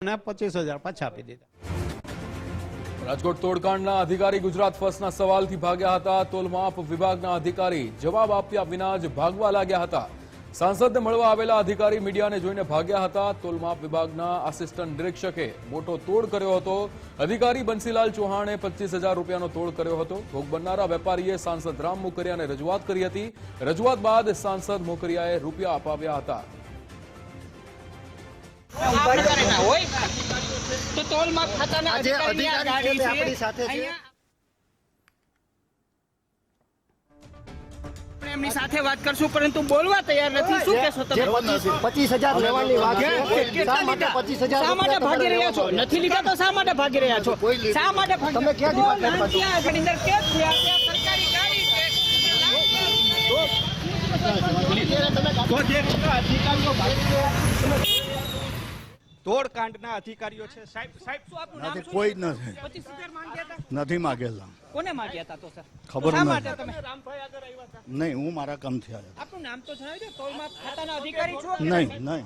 25,000 પાછા આપી દીધા। રાજકોટ તોડકાંડના અધિકારી ગુજરાત ફર્સ્ટના સવાલથી ભાગ્યા હતા। તોલમાપ વિભાગના અધિકારી જવાબ આપ્યા વિના જ ભાગવા લાગ્યા હતા। સાંસદને મળવા આવેલા અધિકારી મીડિયાને જોઈને ભાગ્યા હતા। તોલમાપ વિભાગના આસિસ્ટન્ટ નિરીક્ષકે મોટો તોડ કર્યો હતો। અધિકારી બંસીલાલ ચૌહાણે 25,000 રૂપિયાનો તોડ કર્યો હતો। ભોગ બનનારા વેપારીએ સાંસદ રામ મોકરિયાને રજૂઆત કરી હતી। રજૂઆત બાદ સાંસદ મોકરિયાએ રૂપિયા અપાવ્યા હતા। તો તોલમાપ ખાતાના અધિકારી આપણી સાથે છે। એમની સાથે વાત કરશું પરંતુ બોલવા તૈયાર નથી। શું કહેશો તમે? 25,000 લેવાની વાત છે। શા માટે 25,000 શા માટે ભાગી રહ્યા છો? નથી લીધા તો શા માટે ભાગી રહ્યા છો? શા માટે તમે ક્યાં ડિપાર્ટમેન્ટમાં છો? અંદર કેસ થયા છે, સરકારી ગાડી છે। તોડકાંડના અધિકારીઓ છે સાહેબ શું આપનું નામ નથી, શું? કોઈ જ નથી 25,000 માંગ્યા હતા? નથી માગેલા, કોને માંગ્યા હતા? તો સર ખબર શા નથી। માટે તમે રામભાઈ આગળ આવ્યા હતા? નહીં, હું મારા કામથી આવ્યો। આપનું નામ તો જણાવજો। તોલમાપ ખાતાના અધિકારી છો? નહીં નહીં,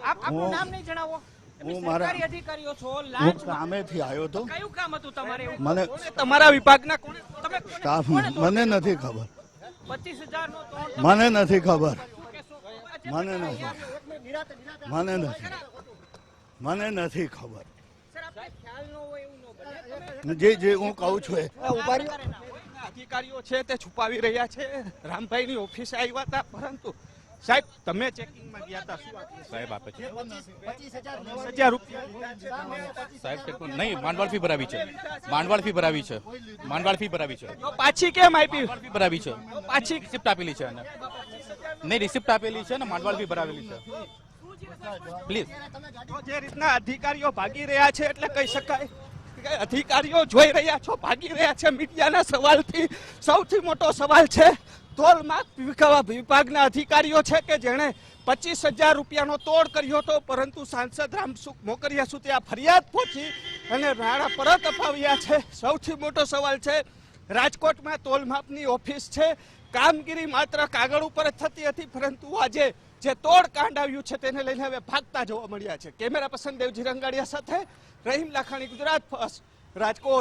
આપનું નામ નહીં જણાવો। હું મારા- સરકારી અધિકારીઓ છો, હું લાંચ કામેથી આવ્યો હતો। કયું કામ હતું તમારે? મને તમારા વિભાગના કોને તમે સ્ટાફ મને નથી ખબર, 25,000 નો તોડ મને નથી ખબર, મને નથી, મને નથી, મને નથી ખબર। સર આપણે ખ્યાલ ન હોય એવું ન બને। જે હું કહું છું એ અધિકારીઓ છે તે છુપાવી રહ્યા છે। રામભાઈની ઓફિસે આવ્યા હતા પરંતુ સાહેબ તમે ચેકિંગમાં ગયા હતા, શું આપ્યું? સાહેબ આપે છે 25,000 રૂપિયા સાહેબ ટેકનો નહીં, માંડવાળ ફી ભરાવી છે, માંડવાળ ફી ભરાવી છે, માંડવાળ ફી ભરાવી છે, તો પાછી કેમ આપી? ફી ભરાવી છે, પાછી રિસિપ્ટ આપેલી છે અને નહીં રિસિપ્ટ આપેલી છે ને માંડવાળ ફી ભરાવેલી છે। પ્લીઝ તો જે રીતના અધિકારીઓ ભાગી રહ્યા છે એટલે કહી શકાય કે અધિકારીઓ જોઈ રહ્યા છો ભાગી રહ્યા છે। મીડિયાના સવાલથી સૌથી મોટો સવાલ છે તોલમાપ વિભાગના અધિકારીઓ છે કે જેણે 25,000 રૂપિયાનો તોડ કર્યો હતો પરંતુ સાંસદ રામસુખ મોકરિયા સુધી આ ફરિયાદ પહોંચી અને નાણાં પરત અપાવ્યા છે। સૌથી મોટો સવાલ છે રાજકોટમાં તોલમાપની ઓફિસ છે, કામગીરી માત્ર કાગળ ઉપર જ થતી હતી પરંતુ આજે જે તોડ કાંડ આવ્યું છે તેને લઈને હવે ભાગતા જોવા મળ્યા છે। કેમેરા પર્સન દેવજી રંગાડિયા સાથે રહીમ લાખાણી, ગુજરાત ફર્સ્ટ, રાજકોટ।